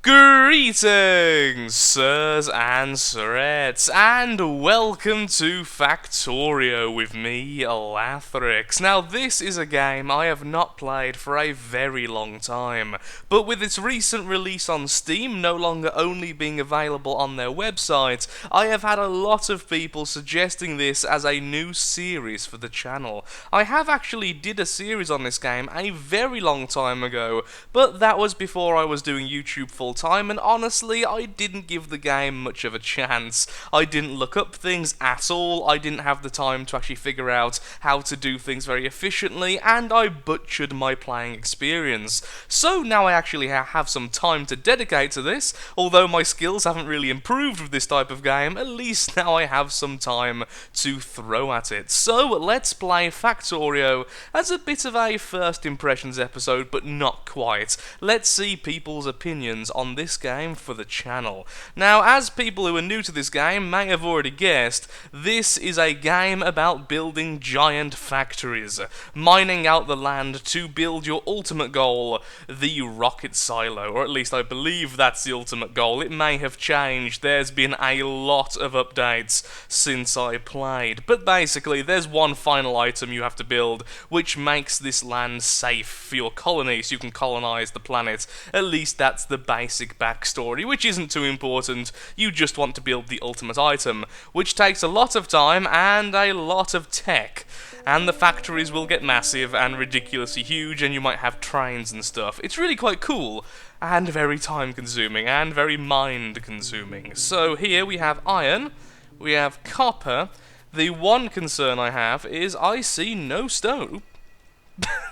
Greetings, sirs and sirettes, and welcome to Factorio with me, Lathrix. Now, this is a game I have not played for a very long time, but with its recent release on Steam no longer only being available on their website, I have had a lot of people suggesting this as a new series for the channel. I have actually did a series on this game a very long time ago, but that was before I was doing YouTube full time, and honestly, I didn't give the game much of a chance. I didn't look up things at all, I didn't have the time to actually figure out how to do things very efficiently, and I butchered my playing experience. So now I actually have some time to dedicate to this, although my skills haven't really improved with this type of game, at least now I have some time to throw at it. So let's play Factorio as a bit of a first impressions episode, but not quite. Let's see people's opinions on this game for the channel. Now, as people who are new to this game may have already guessed, this is a game about building giant factories, mining out the land to build your ultimate goal, the rocket silo, or at least I believe that's the ultimate goal. It may have changed, there's been a lot of updates since I played, but basically there's one final item you have to build which makes this land safe for your colony so you can colonize the planet. At least that's the basic backstory, which isn't too important. You just want to build the ultimate item, which takes a lot of time and a lot of tech. And the factories will get massive and ridiculously huge, and you might have trains and stuff. It's really quite cool, and very time consuming, and very mind consuming. So here we have iron, we have copper. The one concern I have is I see no stone.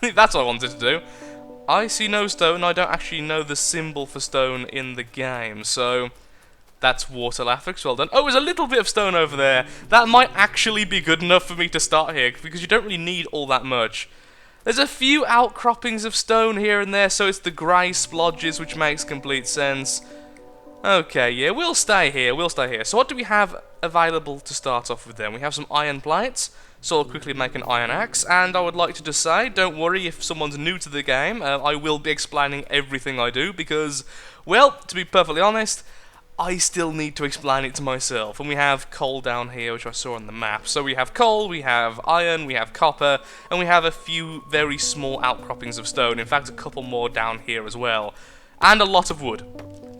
That's what I wanted to do. I see no stone, I don't actually know the symbol for stone in the game, so that's water, Lathrix, well done. Oh, there's a little bit of stone over there. That might actually be good enough for me to start here, because you don't really need all that much. There's a few outcroppings of stone here and there, so it's the grey splodges, which makes complete sense. Okay, yeah, we'll stay here, So what do we have available to start off with then? We have some iron plates, so I'll quickly make an iron axe, and I would like to just say, don't worry if someone's new to the game, I will be explaining everything I do, because, well, to be perfectly honest, I still need to explain it to myself. And we have coal down here, which I saw on the map. So we have coal, we have iron, we have copper, and we have a few very small outcroppings of stone, in fact a couple more down here as well, and a lot of wood.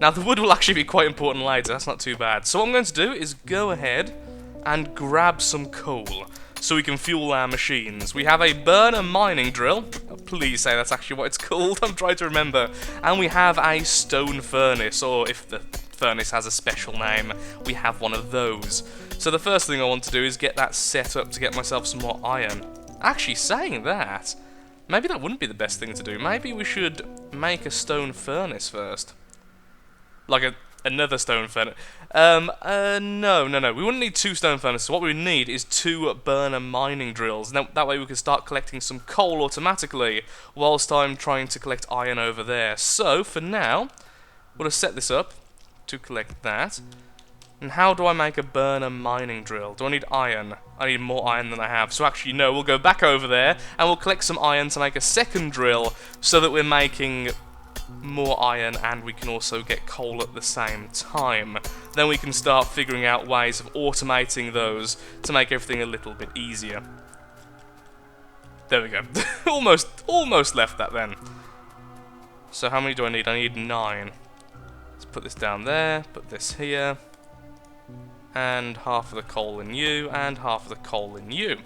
Now the wood will actually be quite important later, that's not too bad. So what I'm going to do is go ahead and grab some coal, so we can fuel our machines. We have a burner mining drill. Please say that's actually what it's called, I'm trying to remember. And we have a stone furnace, or if the furnace has a special name, we have one of those. So the first thing I want to do is get that set up to get myself some more iron. Actually, saying that, maybe that wouldn't be the best thing to do. Maybe we should make a stone furnace first. Like another stone furnace. No. We wouldn't need two stone furnaces. What we would need is two burner mining drills. Now, that way we can start collecting some coal automatically, whilst I'm trying to collect iron over there. So, for now, we'll just set this up to collect that. And how do I make a burner mining drill? Do I need iron? I need more iron than I have. So actually, no, we'll go back over there, and we'll collect some iron to make a second drill, so that we're making more iron and we can also get coal at the same time. Then we can start figuring out ways of automating those to make everything a little bit easier. There we go. almost left that then. So how many do I need? I need 9. Let's put this down there, put this here, and half of the coal in you, and half of the coal in you.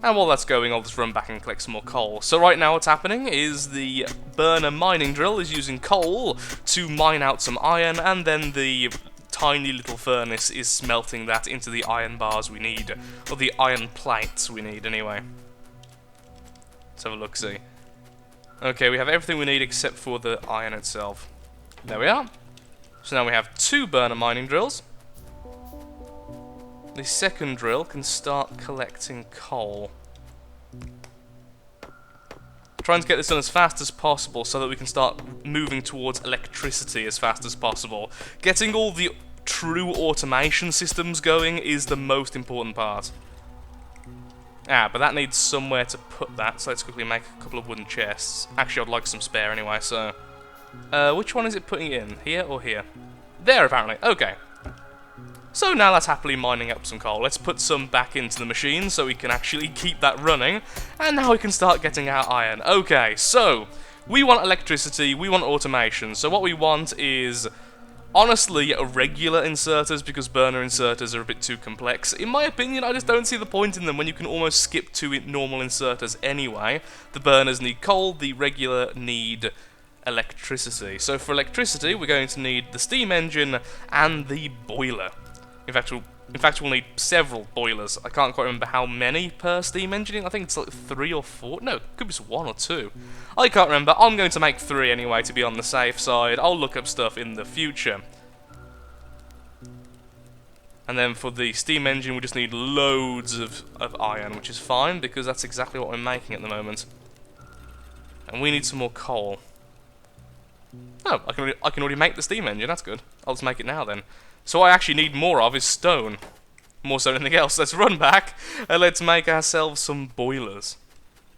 And while that's going, I'll just run back and collect some more coal. So right now what's happening is the burner mining drill is using coal to mine out some iron, and then the tiny little furnace is smelting that into the iron bars we need. Or the iron plates we need, anyway. Let's have a look-see. Okay, we have everything we need except for the iron itself. There we are. So now we have 2 burner mining drills. The second drill can start collecting coal. Trying to get this done as fast as possible so that we can start moving towards electricity as fast as possible. Getting all the true automation systems going is the most important part. But that needs somewhere to put that, so let's quickly make a couple of wooden chests. Actually, I'd like some spare anyway, so Which one is it putting in? Here or here? There, apparently. Okay. So now that's happily mining up some coal. Let's put some back into the machine so we can actually keep that running. And now we can start getting our iron. Okay, so we want electricity, we want automation. So what we want is, honestly, regular inserters, because burner inserters are a bit too complex. In my opinion, I just don't see the point in them when you can almost skip to normal inserters anyway. The burners need coal, the regular need electricity. So for electricity, we're going to need the steam engine and the boiler. In fact, we'll need several boilers. I can't quite remember how many per steam engine. I think it's like 3 or 4. No, it could be just 1 or 2. I can't remember. I'm going to make 3 anyway to be on the safe side. I'll look up stuff in the future. And then for the steam engine, we just need loads of iron, which is fine because that's exactly what we're making at the moment. And we need some more coal. Oh, I can already make the steam engine. That's good. I'll just make it now then. So what I actually need more of is stone. More so than anything else. Let's run back and let's make ourselves some boilers.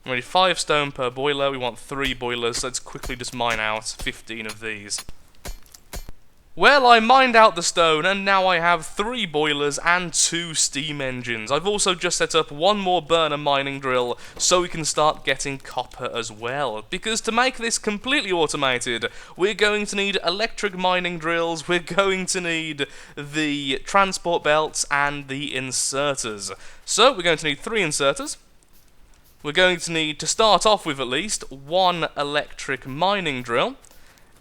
We need 5 stone per boiler. We want 3 boilers. So let's quickly just mine out 15 of these. Well, I mined out the stone, and now I have 3 boilers and 2 steam engines. I've also just set up 1 more burner mining drill, so we can start getting copper as well. Because to make this completely automated, we're going to need electric mining drills, we're going to need the transport belts, and the inserters. So, we're going to need 3 inserters. We're going to need, to start off with at least, 1 electric mining drill.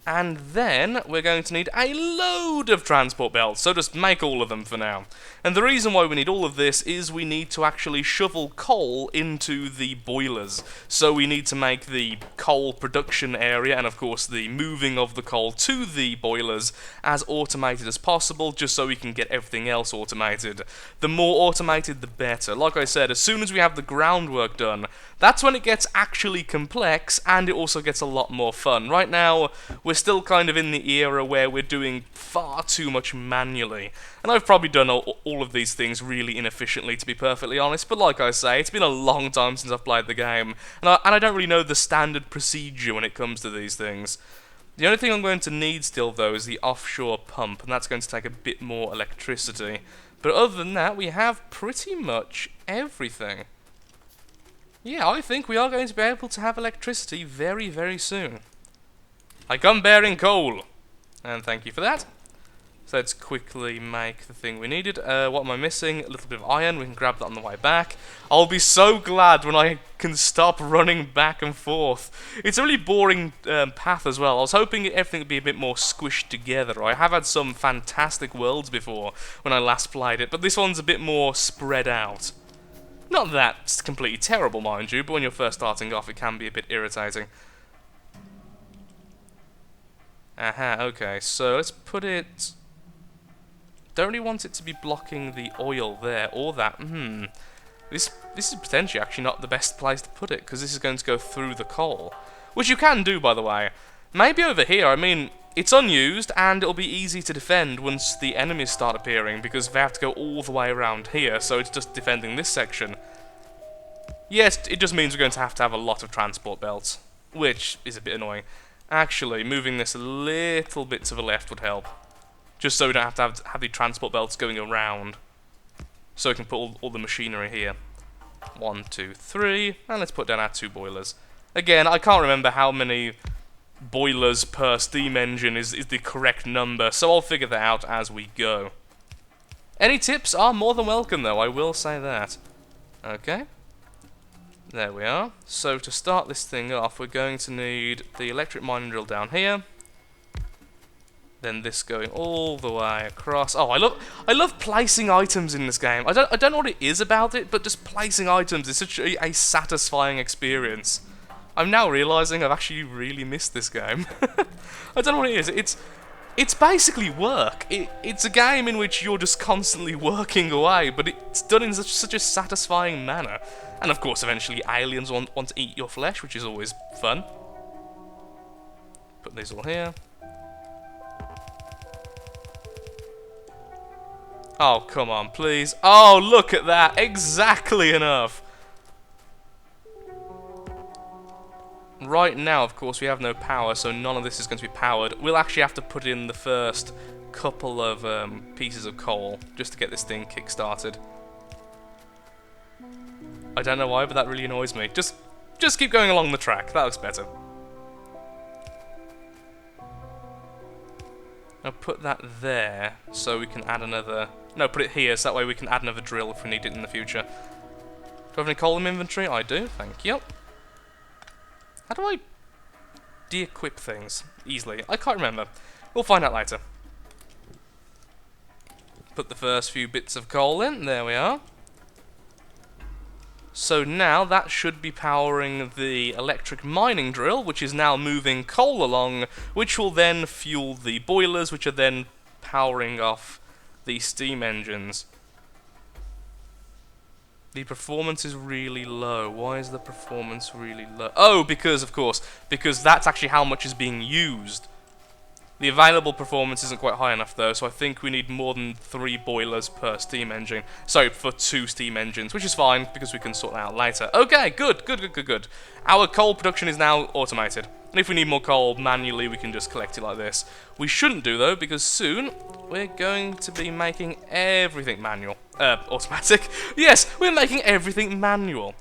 And then we're going to need a load of transport belts, so just make all of them for now. And the reason why we need all of this is we need to actually shovel coal into the boilers. So we need to make the coal production area, and of course the moving of the coal to the boilers, as automated as possible, just so we can get everything else automated. The more automated, the better. Like I said, as soon as we have the groundwork done, that's when it gets actually complex, and it also gets a lot more fun. Right now, we're still kind of in the era where we're doing far too much manually. And I've probably done all of these things really inefficiently, to be perfectly honest, but like I say, it's been a long time since I've played the game, and I don't really know the standard procedure when it comes to these things. The only thing I'm going to need still, though, is the offshore pump, and that's going to take a bit more electricity. But other than that, we have pretty much everything. Yeah, I think we are going to be able to have electricity very, very soon. I come bearing coal, and thank you for that. So let's quickly make the thing we needed. What am I missing? A little bit of iron. We can grab that on the way back. I'll be so glad when I can stop running back and forth. It's a really boring path as well. I was hoping everything would be a bit more squished together. I have had some fantastic worlds before when I last played it, but this one's a bit more spread out. Not that it's completely terrible, mind you, but when you're first starting off, it can be a bit irritating. Aha, okay, so let's put it... Don't really want it to be blocking the oil there, or that. This is potentially actually not the best place to put it, because this is going to go through the coal. Which you can do, by the way. Maybe over here, I mean, it's unused, and it'll be easy to defend once the enemies start appearing, because they have to go all the way around here, so it's just defending this section. Yes, it just means we're going to have a lot of transport belts, which is a bit annoying. Actually, moving this a little bit to the left would help. Just so we don't have to have the transport belts going around. So we can put all the machinery here. 1, 2, 3, and let's put down our 2 boilers. Again, I can't remember how many boilers per steam engine is the correct number, so I'll figure that out as we go. Any tips are more than welcome, though, I will say that. Okay. There we are. So to start this thing off, we're going to need the electric mining drill down here. Then this going all the way across. Oh, I love placing items in this game. I don't know what it is about it, but just placing items is such a satisfying experience. I'm now realizing I've actually really missed this game. I don't know what it is. It's basically work. It's a game in which you're just constantly working away, but it's done in such a satisfying manner. And of course, eventually aliens want to eat your flesh, which is always fun. Put these all here. Oh, come on, please. Oh, look at that. Exactly enough. Right now, of course, we have no power, so none of this is going to be powered. We'll actually have to put in the first couple of pieces of coal just to get this thing kick-started. I don't know why, but that really annoys me. Just keep going along the track. That looks better. Now put that there, so we can add another... No, put it here, so that way we can add another drill if we need it in the future. Do I have any coal in my inventory? I do, thank you. How do I de-equip things easily? I can't remember. We'll find out later. Put the first few bits of coal in, there we are. So now that should be powering the electric mining drill, which is now moving coal along, which will then fuel the boilers, which are then powering off the steam engines. The performance is really low. Why is the performance really low? Oh, because, of course, because that's actually how much is being used. The available performance isn't quite high enough though, so I think we need more than 3 boilers per steam engine. Sorry, for 2 steam engines, which is fine, because we can sort that out later. Okay, good. Our coal production is now automated. And if we need more coal manually, we can just collect it like this. We shouldn't do though, because soon we're going to be making everything manual. Automatic. Yes, we're making everything manual.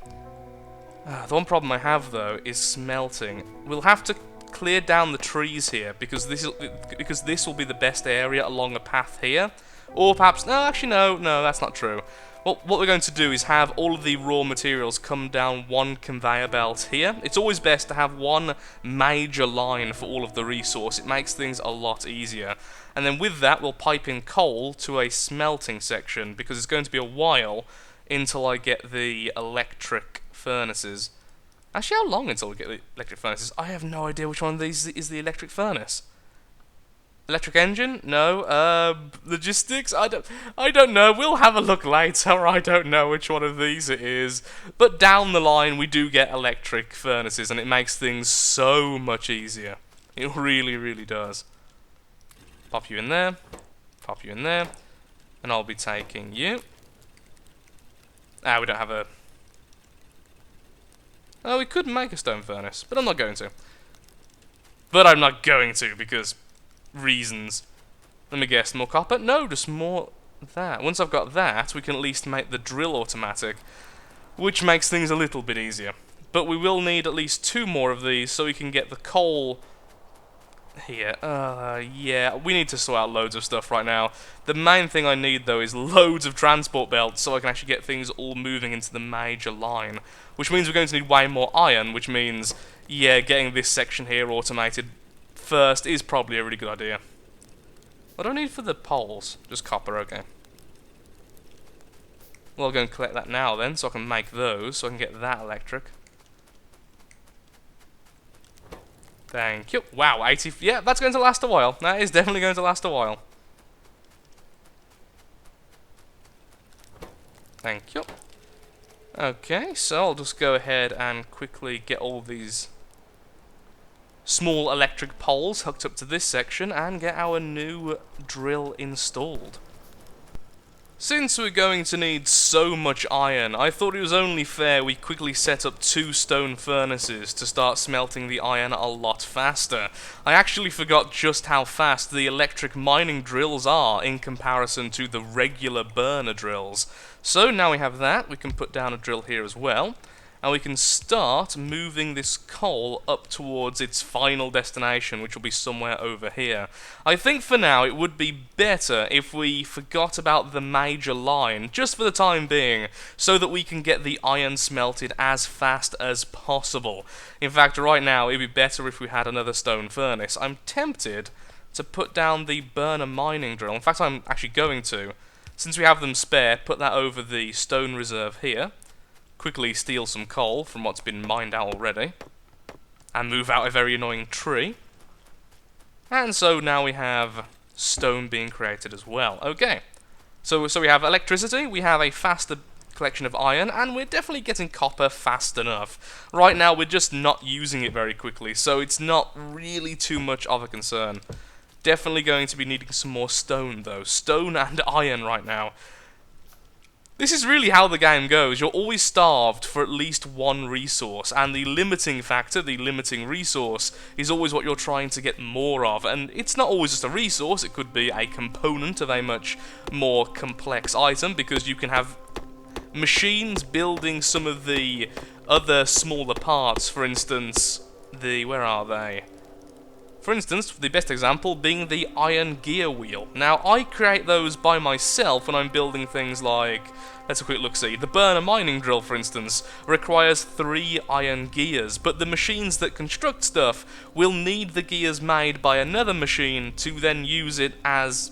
The one problem I have though is smelting. We'll have to clear down the trees here because this will be the best area along a path here, or perhaps no, that's not true. Well, what we're going to do is have all of the raw materials come down one conveyor belt here. It's always best to have one major line for all of the resource. It makes things a lot easier. And then with that, we'll pipe in coal to a smelting section because it's going to be a while until I get the electric furnaces. Actually, how long until we get the electric furnaces? I have no idea which one of these is the electric furnace. Electric engine? No. Logistics? I don't know. We'll have a look later. I don't know which one of these it is. But down the line, we do get electric furnaces, and it makes things so much easier. It really, really does. Pop you in there. Pop you in there. And I'll be taking you. We don't have a... Oh, we could make a stone furnace, but I'm not going to. Because reasons. Let me guess, more copper? No, just more that. Once I've got that, we can at least make the drill automatic, which makes things a little bit easier. But we will need at least 2 more of these so we can get the coal here. Yeah, we need to sort out loads of stuff right now. The main thing I need, though, is loads of transport belts so I can actually get things all moving into the major line. Which means we're going to need way more iron, which means, yeah, getting this section here automated first is probably a really good idea. What do I need for the poles? Just copper, okay. Well, I'll go and collect that now then, so I can make those, so I can get that electric. Thank you. Wow, 80... Yeah, that's going to last a while. That is definitely going to last a while. Thank you. Okay, so I'll just go ahead and quickly get all these small electric poles hooked up to this section and get our new drill installed. Since we're going to need so much iron, I thought it was only fair we quickly set up 2 stone furnaces to start smelting the iron a lot faster. I actually forgot just how fast the electric mining drills are in comparison to the regular burner drills. So now we have that, we can put down a drill here as well, and we can start moving this coal up towards its final destination, which will be somewhere over here. I think for now it would be better if we forgot about the major line, just for the time being, so that we can get the iron smelted as fast as possible. In fact, right now it would be better if we had another stone furnace. I'm tempted to put down the burner mining drill. In fact, I'm actually going to. Since we have them spare, put that over the stone reserve here. Quickly steal some coal from what's been mined out already, and move out a very annoying tree. And so now we have stone being created as well. Okay, so we have electricity, we have a faster collection of iron, and we're definitely getting copper fast enough. Right now we're just not using it very quickly, so it's not really too much of a concern. Definitely going to be needing some more stone though. Stone and iron right now. This is really how the game goes. You're always starved for at least one resource, and the limiting factor, the limiting resource, is always what you're trying to get more of. And it's not always just a resource, it could be a component of a much more complex item, because you can have machines building some of the other smaller parts. For instance, where are they? For instance, the best example being the iron gear wheel. Now, I create those by myself when I'm building things like, let's have a quick look-see, the burner mining drill, for instance, requires 3 iron gears, but the machines that construct stuff will need the gears made by another machine to then use it as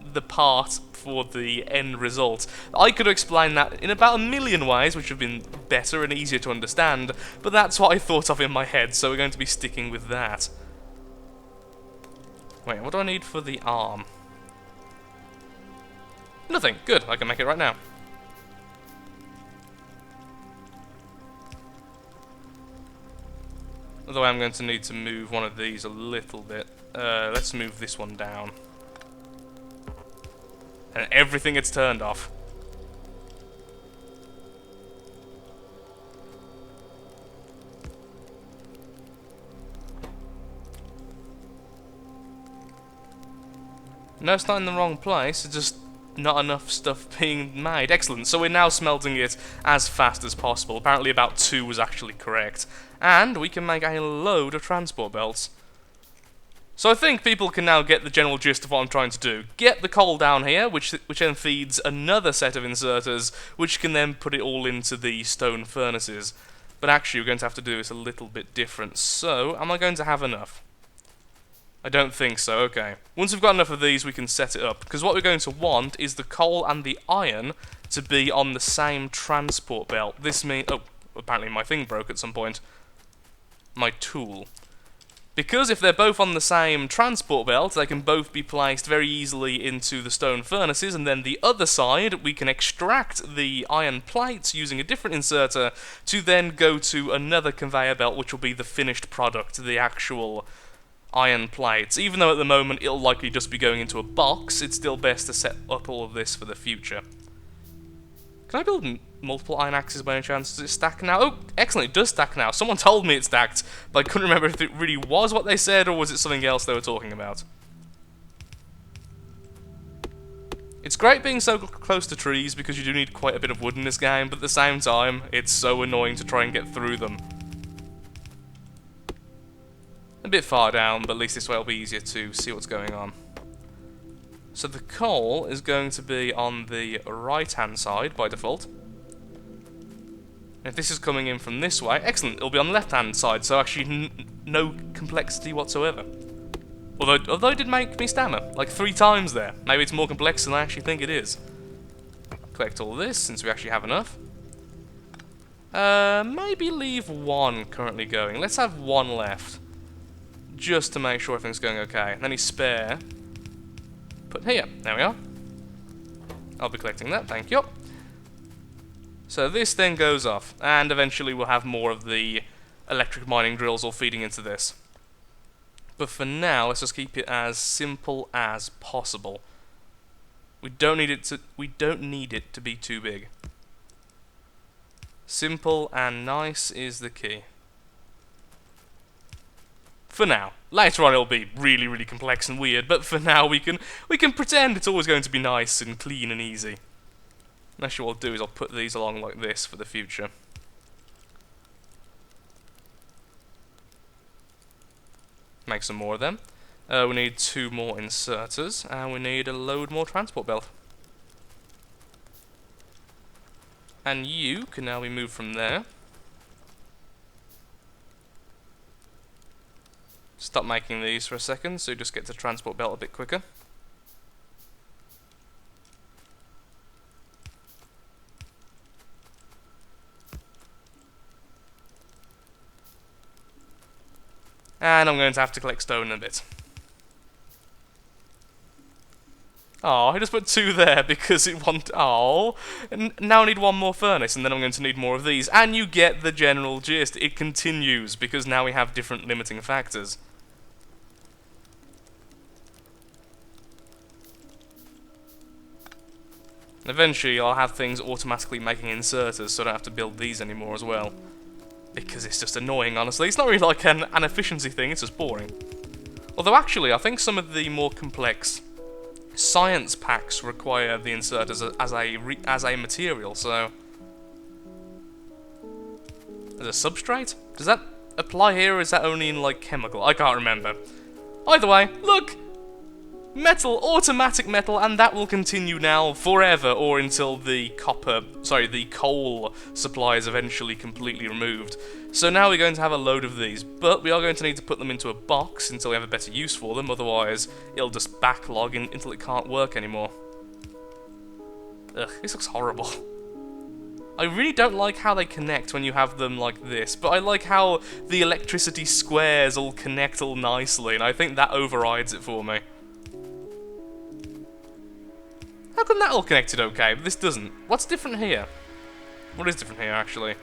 the part for the end result. I could explain that in about a million ways, which have been better and easier to understand, but that's what I thought of in my head, so we're going to be sticking with that. Wait, what do I need for the arm? Nothing. Good, I can make it right now. Although I'm going to need to move one of these a little bit. Let's move this one down. And everything gets turned off. No, it's not in the wrong place, it's just not enough stuff being made. Excellent, so we're now smelting it as fast as possible. Apparently about 2 was actually correct. And we can make a load of transport belts. So I think people can now get the general gist of what I'm trying to do. Get the coal down here, which then feeds another set of inserters, which can then put it all into the stone furnaces. But actually we're going to have to do this a little bit different. So, am I going to have enough? I don't think so, okay. Once we've got enough of these, we can set it up. Because what we're going to want is the coal and the iron to be on the same transport belt. This means... oh, apparently my thing broke at some point. My tool. Because if they're both on the same transport belt, they can both be placed very easily into the stone furnaces, and then the other side, we can extract the iron plates using a different inserter to then go to another conveyor belt, which will be the finished product, the actual iron plates. Even though at the moment it'll likely just be going into a box, it's still best to set up all of this for the future. Can I build multiple iron axes by any chance? Does it stack now? Oh, excellent, it does stack now. Someone told me it stacked, but I couldn't remember if it really was what they said or was it something else they were talking about. It's great being so close to trees because you do need quite a bit of wood in this game, but at the same time, it's so annoying to try and get through them. A bit far down, but at least this way it'll be easier to see what's going on. So the coal is going to be on the right-hand side by default. And if this is coming in from this way, excellent, it'll be on the left-hand side, so actually no complexity whatsoever. Although it did make me stammer, like 3 times there. Maybe it's more complex than I actually think it is. Collect all this, since we actually have enough. Maybe leave 1 currently going. Let's have 1 left. Just to make sure everything's going okay. And any spare, put here. There we are. I'll be collecting that, thank you. So this then goes off, and eventually we'll have more of the electric mining drills all feeding into this. But for now, let's just keep it as simple as possible. We don't need it to be too big. Simple and nice is the key. For now. Later on it'll be really, really complex and weird, but for now we can pretend it's always going to be nice and clean and easy. Actually what I'll do is I'll put these along like this for the future. Make some more of them. We need 2 more inserters, and we need a load more transport belt. And you can now be moved from there. Stop making these for a second, so you just get to transport belt a bit quicker. And I'm going to have to collect stone in a bit. Oh, I just put 2 there because it wanted... oh, and now I need 1 more furnace, and then I'm going to need more of these. And you get the general gist. It continues, because now we have different limiting factors. Eventually I'll have things automatically making inserters, so I don't have to build these anymore as well. Because it's just annoying, honestly. It's not really like an efficiency thing, it's just boring. Although actually, I think some of the more complex science packs require the inserters as a material, so... As a substrate? Does that apply here, or is that only in, like, chemical? I can't remember. Either way, look! Metal, automatic metal, and that will continue now forever, or until the coal supply is eventually completely removed. So now we're going to have a load of these, but we are going to need to put them into a box until we have a better use for them, otherwise it'll just backlog until it can't work anymore. Ugh, this looks horrible. I really don't like how they connect when you have them like this, but I like how the electricity squares all connect all nicely, and I think that overrides it for me. How come that all connected okay, but this doesn't? What's different here? What is different here, actually?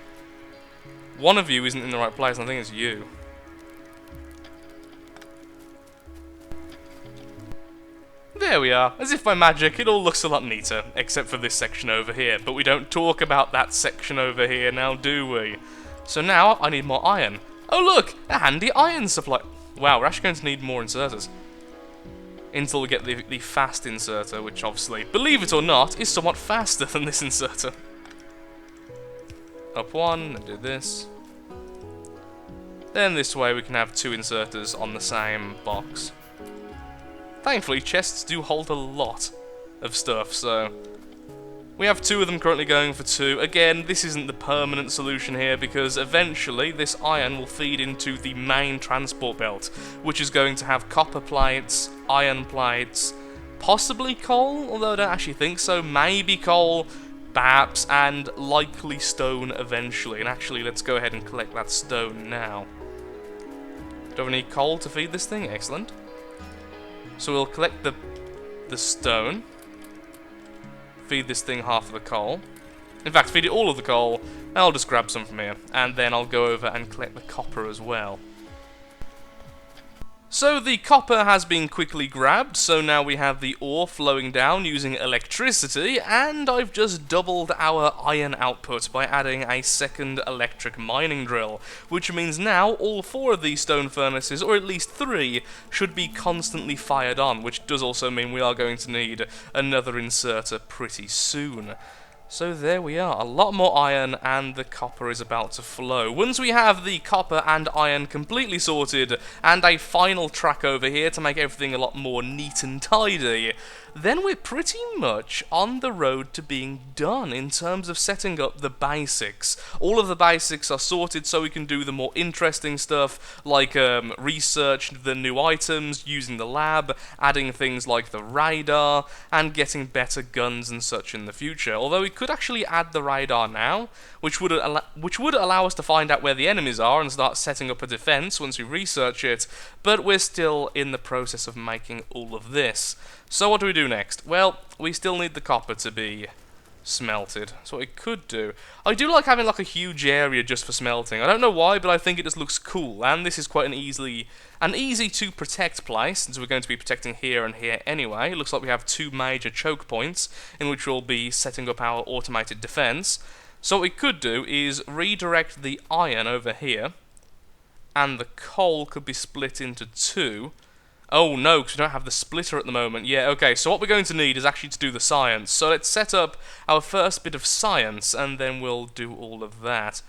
One of you isn't in the right place, and I think it's you. There we are. As if by magic, it all looks a lot neater, except for this section over here. But we don't talk about that section over here now, do we? So now, I need more iron. Oh look! A handy iron supply! Wow, we're actually going to need more inserters. Until we get the fast inserter, which obviously, believe it or not, is somewhat faster than this inserter. Up one, and do this. Then this way we can have two inserters on the same box. Thankfully, chests do hold a lot of stuff, so... We have two of them currently going for two. Again, this isn't the permanent solution here, because eventually this iron will feed into the main transport belt, which is going to have copper plates, iron plates, possibly coal, although I don't actually think so, maybe coal, perhaps, and likely stone eventually. And actually, let's go ahead and collect that stone now. Do we have any coal to feed this thing? Excellent. So we'll collect the stone. Feed this thing half of the coal. In fact, feed it all of the coal, and I'll just grab some from here. And then I'll go over and collect the copper as well. So the copper has been quickly grabbed, so now we have the ore flowing down using electricity, and I've just doubled our iron output by adding a second electric mining drill, which means now all four of these stone furnaces, or at least three, should be constantly fired on, which does also mean we are going to need another inserter pretty soon. So there we are, a lot more iron, and the copper is about to flow. Once we have the copper and iron completely sorted, and a final track over here to make everything a lot more neat and tidy, then we're pretty much on the road to being done in terms of setting up the basics. All of the basics are sorted so we can do the more interesting stuff, like research the new items, using the lab, adding things like the radar, and getting better guns and such in the future. Although we could actually add the radar now, which would allow us to find out where the enemies are and start setting up a defense once we research it, but we're still in the process of making all of this. So what do we do next? Well, we still need the copper to be smelted. So what we could do... I do like having like a huge area just for smelting. I don't know why, but I think it just looks cool. And this is quite an easy to protect place, since we're going to be protecting here and here anyway. It looks like we have two major choke points in which we'll be setting up our automated defense. So what we could do is redirect the iron over here, and the coal could be split into two. Oh no, because we don't have the splitter at the moment. Yeah, okay, so what we're going to need is actually to do the science. So let's set up our first bit of science, and then we'll do all of that.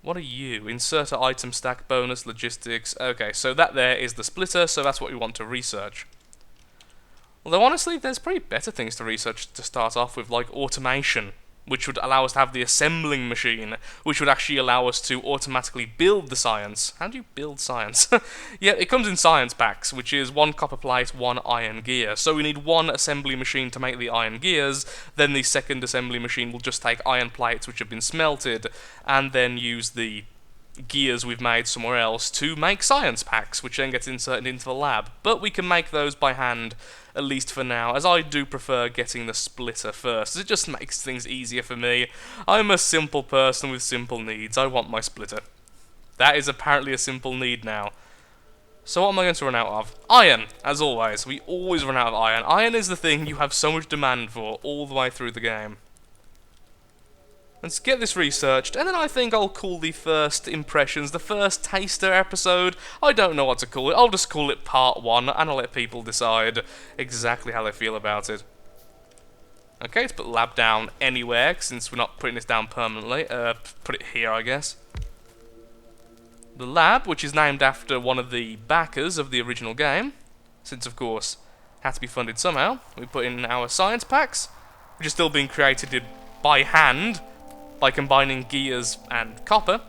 What are you? Insert an item stack, bonus, logistics. Okay, so that there is the splitter, so that's what we want to research. Although honestly, there's probably better things to research to start off with, like automation, which would allow us to have the assembling machine, which would actually allow us to automatically build the science. How do you build science? Yeah, it comes in science packs, which is one copper plate, one iron gear. So we need one assembly machine to make the iron gears, then the second assembly machine will just take iron plates which have been smelted, and then use the gears we've made somewhere else to make science packs, which then gets inserted into the lab. But we can make those by hand, at least for now, as I do prefer getting the splitter first. It just makes things easier for me. I'm a simple person with simple needs. I want my splitter. That is apparently a simple need now. So what am I going to run out of? Iron, as always. We always run out of iron. Iron is the thing you have so much demand for all the way through the game. Let's get this researched, and then I think I'll call the first impressions, the first taster episode. I don't know what to call it. I'll just call it part 1, and I'll let people decide exactly how they feel about it. Okay, let's put lab down anywhere, since we're not putting this down permanently. Put it here, I guess. The lab, which is named after one of the backers of the original game, since of course it had to be funded somehow. We put in our science packs, which are still being created by hand, by combining gears and copper,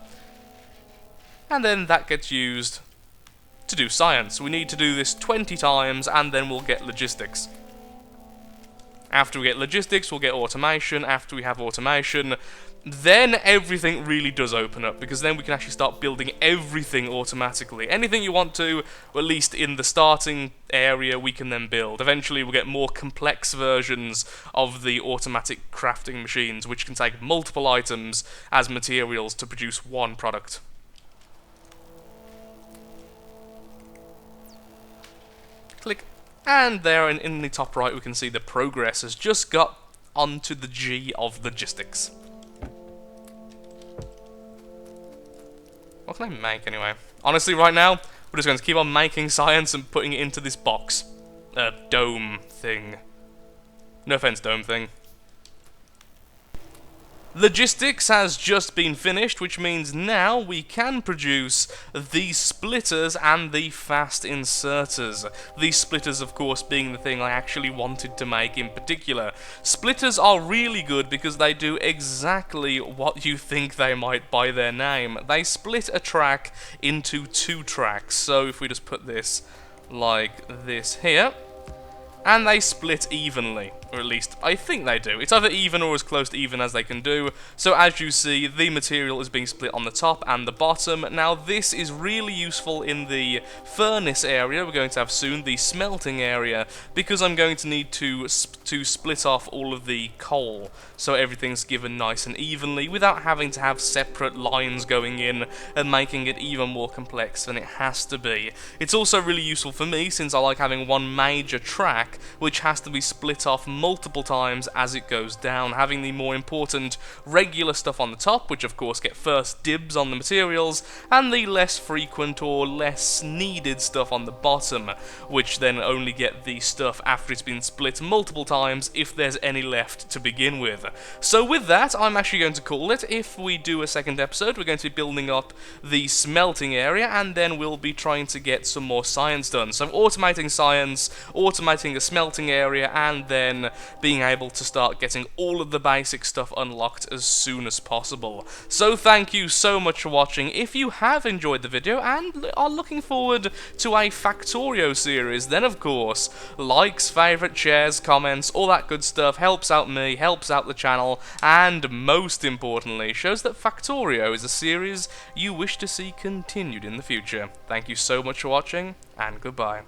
and then that gets used to do science. We need to do this 20 times, and then we'll get logistics. After we get logistics, we'll get automation. After we have automation, then everything really does open up, because then we can actually start building everything automatically. Anything you want to, or at least in the starting area, we can then build. Eventually we'll get more complex versions of the automatic crafting machines, which can take multiple items as materials to produce one product. Click. And there in the top right we can see the progress has just got onto the G of logistics. What can I make anyway? Honestly, right now, we're just going to keep on making science and putting it into this box. Dome thing. No offense, dome thing. Logistics has just been finished, which means now we can produce the splitters and the fast inserters. These splitters, of course, being the thing I actually wanted to make in particular. Splitters are really good because they do exactly what you think they might by their name. They split a track into 2 tracks. So if we just put this like this here, and they split evenly, or at least I think they do. It's either even or as close to even as they can do. So as you see, the material is being split on the top and the bottom. Now this is really useful in the furnace area we're going to have soon, the smelting area, because I'm going to need to split off all of the coal, so everything's given nice and evenly without having to have separate lines going in and making it even more complex than it has to be. It's also really useful for me since I like having one major track which has to be split off multiple times as it goes down, having the more important regular stuff on the top, which of course get first dibs on the materials, and the less frequent or less needed stuff on the bottom, which then only get the stuff after it's been split multiple times if there's any left to begin with. So with that, I'm actually going to call it. If we do a second episode, we're going to be building up the smelting area, and then we'll be trying to get some more science done. So automating science, automating the smelting area, and then being able to start getting all of the basic stuff unlocked as soon as possible. So thank you so much for watching. If you have enjoyed the video and are looking forward to a Factorio series, then of course, likes, favourite, shares, comments, all that good stuff helps out me, helps out the channel, and most importantly, shows that Factorio is a series you wish to see continued in the future. Thank you so much for watching, and goodbye.